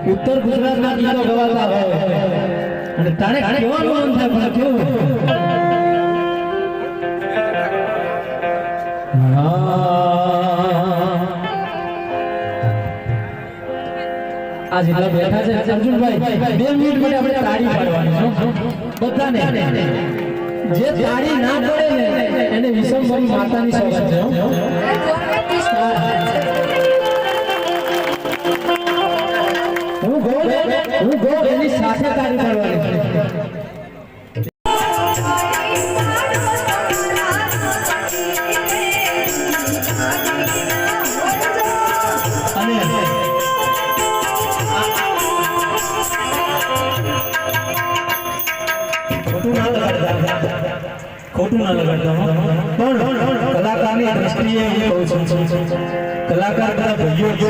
उत्तर गुजरात ना गीतो गवाता હોય અને તાણે કેવાનું મન થાય પણ કેવું आज इधर बैठा છે अर्जुन भाई 2 મિનિટ માટે આપણે તાળી પાડવાની છે બધાને જે તાળી ના પડે ને એને વિષમભરી માતાની સોગંદ છે હું ગો એની સાથે તાળી પાડવાની खोटू ना लगाता हूं पण कलाकारनी दृष्टिए कहूं છું कलाकार का भाइयों છે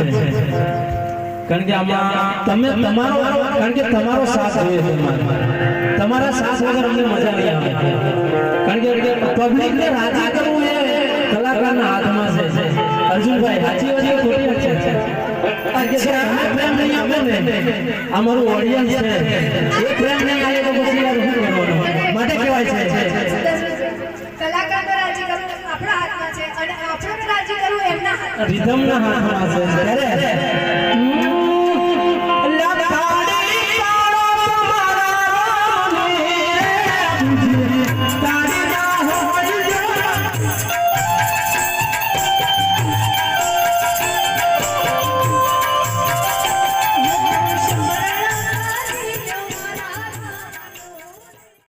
કારણ કે આમાં તમે તમારો કારણ કે તમારો સાથ જોઈએ છે તમારા સાથ વગર અમને મજા નહીં આવે કારણ કે પબ્લિક ને રાજી કરવું એ કલાકારના હાથમાં છે અર્જુનભાઈ સાચી વાત છે ખોટી વાત છે આ કે અમે પ્રેમ નહીં આપો ને અમારું ઓડિયન્સ છે એ પ્રેમ નહીં આવે તો પછી યાર શું કરવાનું માટે કહેવાય છે કલાકારને રાજી કરવું આપણા હાથમાં છે અને આપણે રાજી કરવું એમના હાથમાં રીધમના હાથમાં છે ત્યારે